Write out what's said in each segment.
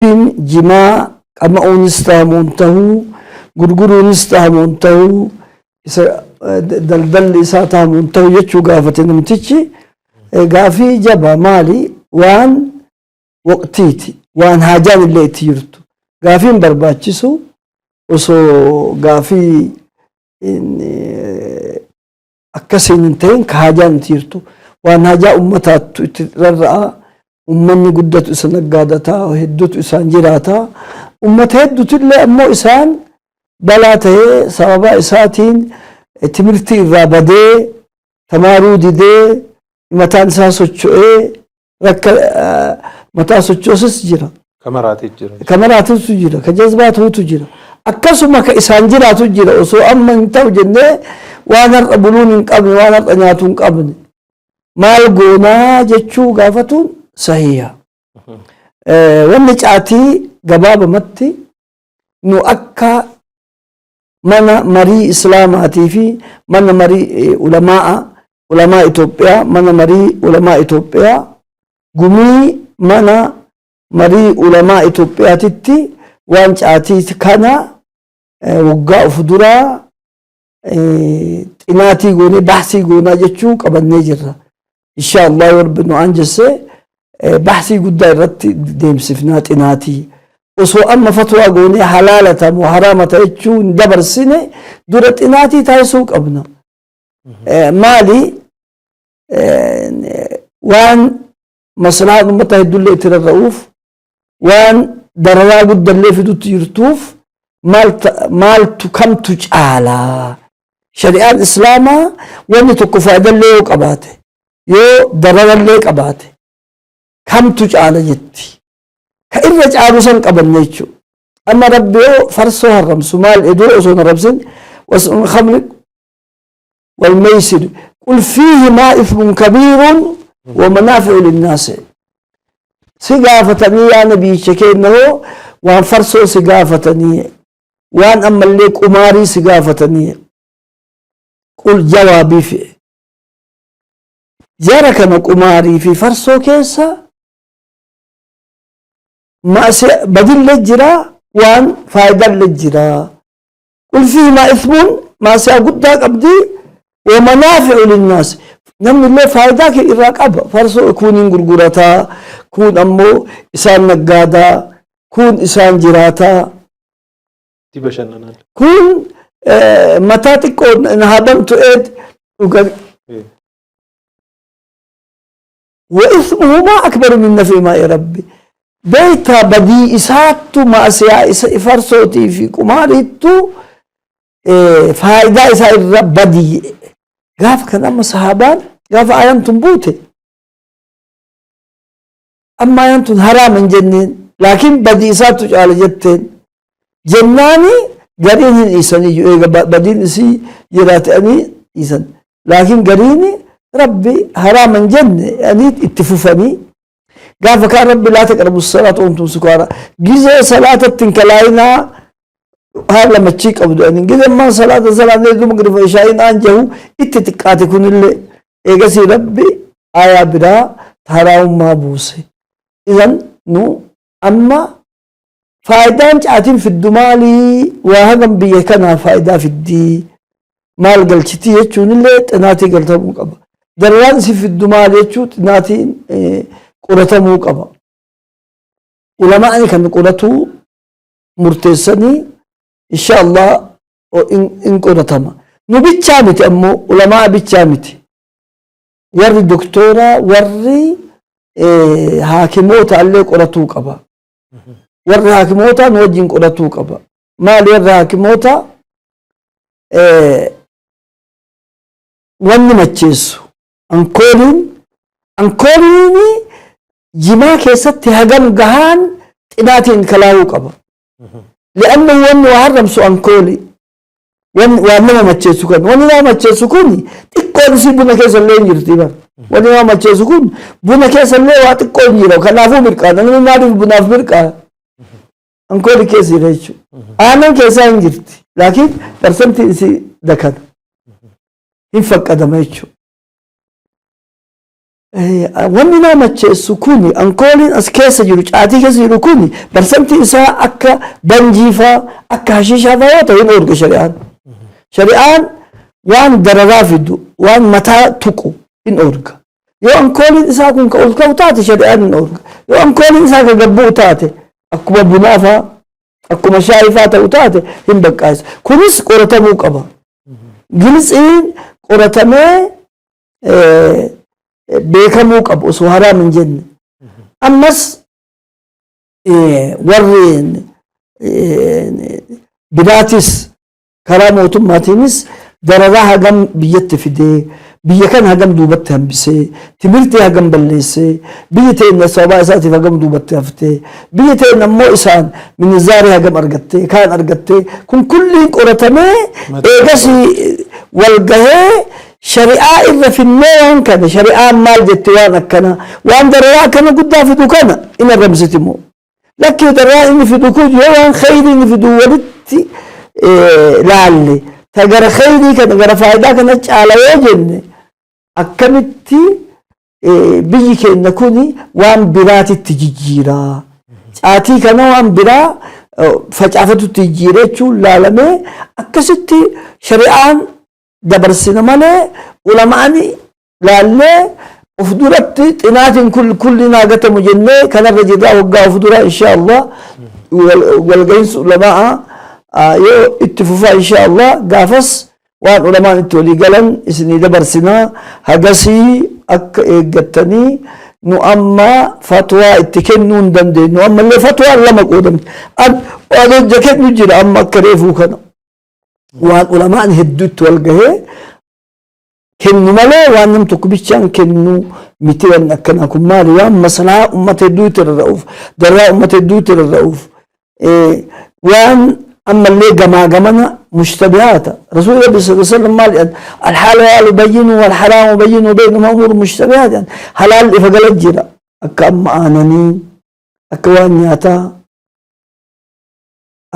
jimaa qama'uunis tahamuun tahuu gurguruunis tahamuun tahuu isa daldalli isaa tahamuun tahuu jechuu gaafate namtichi gaafii jaba maali waan waqtiiti waan haajaan illee itti jirtu gaafiin barbaachisu osoo gaafii akkasiin hin ta'in ka haajaan itti jirtu waan haajaa ummataattu itti rarra'a ummanni guddatu isa naggaadataa hedduutu isaan jiraataa ummata hedduutu illee ammoo isaan balaa ta'ee sababa isaatiin timirtii irraa badee tamaaruu didee mataan isaa socho'ee rakka mataa sochoosis jira kamaraatis jira ka jazbaatuutu jira akkasuma ka isaan jiraatu jira osoo amma hin ta'u jennee waan har'a buluun hin qabne waan har'a nyaatu hin qabne maal goonaa jechuu gaafatuun sahiha wanni caatii gabaabamatti nu akka mana marii islaamaatii fi mana marii ulamaa Itoophiyaa mana marii ulamaa Itoophiyaa gumii mana marii ulamaa Itoophiyaatitti waan caatii kana waggaa of duraa xinaatii goonee baasii goonaa jechuu qabannee jirra inshaallah warbi nu anjesse baasii guddaa irratti deemsifnaa xinaatii osoo amma fatwaa goonee halaalata moo haraamata jechuu hin dabarsine dura xinaatii taasisuu qabna maali waan maslahaan ummata heddullee itti rarra'uuf waan dararaa guddallee fidutti jirtuuf maaltu kamtu caalaa shari'aan islaamaa wanni tokko faayidallee yoo qabaate yoo dararallee qabaate kamtu caala jetti ka irra caalu san qabanne jechuudha amma rabbi yoo farsoo haramsu maal edoo osoo hin arabsin was'ul khamri wal maysir qul fiihimaa ithmun kabiirun wa manaafi'u linnaasi si gaafatanii yaa nabiyyicha kennahoo waan farsoo si gaafatanii waan ammallee qumaarii si gaafatanii qul jawaabii fi jara kana qumaarii fi farsoo keessa badille jira waan faayidalle jira qul fiihimaa ithmun maasiyaa guddaa qabdi wa manaafi'u linnaasi namni illee faayidaa irraa qaba farsoo kuuniin gurgurataa kun ammoo isaan naggaadaa kun isaan jiraataa kun mataa xiqqoo haadamtu eed dhuga wa ithmuhumaa akbaru min nafiihimaa ya rabbi beeyta badii isaattu maasiyaa farsootii fi qumaariittu faayidaa isaa irra badii gaafa kan amma sahaabaan gaafa ayaan tun buute amma ayaan tun haraam hin jenneen laakiin badii isaattu caala jetteen jennaani gariin hin dhiisaniyyuu eega badiin isii jiraatanii dhiisan laakiin gariin rabbi haraam hin jenne anii itti fufanii gaafa kaan rabbi laa taqrabu salaata wamtum sukaara gizee salaatatti hin kalaayinaa haala machii qabdu ani gizee maan salaanee duma girifa ishaayin aan jahu itti xiqqaate kunillee eegasii rabbi ayaa biraa haraamummaa buuse idan nu amma faayidaan caatiin fiddu maalii waa hagam biyya kanaa faayidaa fiddii maal galchitii jechuun illee xinaatii galtamuu qaba dararaan si fiddu maal jechuu xinaatiin qoratamuu qaba ulamaani kan qoratuu murteessanii inshaallah in qoratama nu bichaa miti ammoo ulamaa bichaa miti warri doktoraa warri haakimoota illee qoratuu qaba warri haakimoota nu wajjin qoratuu qaba maali warri haakimoota wanni macheessu ankooliin jimaa keessatti hagam gahaan xinaatiin kalaayuu qaba li'anna wanni waa haramsu ankooli waan nama macheessu kan wanni nama macheessu kun xiqqoon isii buna keessa illee hin jirti bar wanni nama macheessu kun buna keessa illee waa xiqqoo hin jira kanaafuu mirqaa namni maaliif bunaaf mirqaa ankooli keessa jira jechuudha aanan keessaa hin jirti laakiin parsantiin isii dakana hin faqqadama jechuudha wanni nama macheessu kuni ankooliin as keessa jiru caatii keessa jiru kuni barsanti isaa akka banjiifaa akka hashiishaa fa'aa yoo ta'u hin oorga shari'aan. Shari'aan waan dararaa fidu waan mataa tuqu hin oorga. Yoo ankooliin isaa kun ka ol ka'u taate shari'aan hin oorga. Yoo ankooliin isaa ka gabbuu taate akkuma bunaa fa'aa akkuma shaayii fa'aa ta'u taate hin baqqaasa. Kunis qoratamuu qaba. Gilisiin qoratamee beekamuu qabu osoo haraam hin jenne. Ammas warri biraatis karaa mootummaatiinis dararaa hagam biyyatti fidee biyya kan hagam duubatti hambisee timirtii hagam balleessee biyyi ta'in sababa isaatiif hagam duubatti haftee biyyi ta'in ammoo isaan minizaarii hagam argattee kaan argattee kun kulliin qoratamee eegasii walgahee shari'aa irra finnee waan kana shari'aan maal jette waan akkana waan dararaa akkana guddaa fidu kana in arrabsitimoo lakkii dararaa inni fidu kun yoo waan khayrii inni fidu walitti laalle ta gara khayrii kana gara faayidaa kana caala yoo jenne akkamitti biyyi keenya kuni waan biraatitti jijjiiraa caatii kana waan biraa facaafatutti jijjiiree jechuun laalamee akkasitti shari'aan dabarsina malee ulamaani laallee of duratti xinaatiin kulli naagatamu jennee kanarra jirraa waggaa of dura inshaallah walgahinsa ulamaa yoo itti fufaa inshaallah gaafas waan ulamaan itti walii galan isinii dabarsinaa hagasii akka eeggattanii nu amma fatwaa itti kennuu hin dandeenyu ammallee fatwaan lama qoodamti waan jakennu jira amma akka reefuu kana waan ulamaan hedduutti wal gahee kennu malee waan nam tokko bichaan kennu miti waan akkana kun maali waan maslahaa ummata hedduutti rarra'uuf darraa ummata hedduutti rarra'uuf waan ammallee gamaa gamana mushtabihaata rasuulli rabbi sallallahu alaihi wasallam maal jedhan alhalaalu bayyinu walharaamu bayyinu baynahuma umuuru mushtabihaat jedhan halaal ifa gala jira akka amma aananii akka waan nyaataa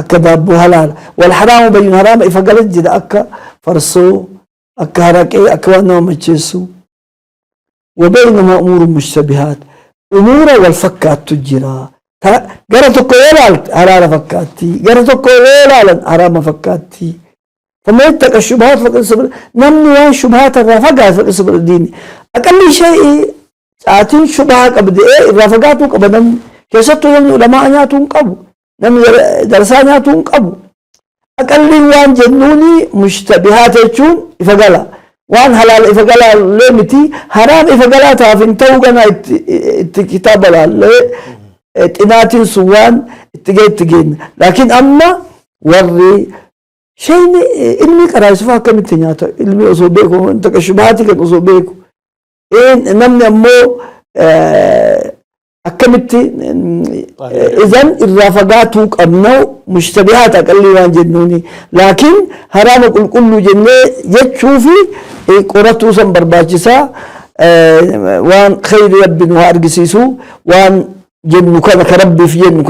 akka daabboo halaala walharaamu bayyinu haraama ifa gala jira akka farsoo akka haraqee akka waan nama macheessu wabaynahuma umuuru mushtabihaat umuura wal fakkaattu jira gara tokko yoo ilaalte halaala fakkaatti gara tokko yoo ilaalan haraama fakkaatti فما يتقى الشبهات فقد صبر نمني وان شبهات الرافقات فقد صبر الدين أقل شيء ساعتين شبهات قبل الرافقات قبل كيستو يمني علماء ناتون قبل نمني درسان ناتون قبل أقل وان جنوني مشتبهات يجون إفقالا وان حلال إفقالا ليمتي حرام إفقالا تافين توقنا كتاب الله تناتين سوان اتجين لكن أما وري شيء علمي قرأ سفاه كم تنياتا علمي أصوبيكو انت كشبهاتي كان أصوبيكو نمني أمو أكملت إذن الرافقات أمنو مشتبهات أقل وان جنوني لكن حرام كل جنة يتشوفي قرأتو سنبر باجسا وان خير يبن وارقسيسو وان جنو كان كربي في جنو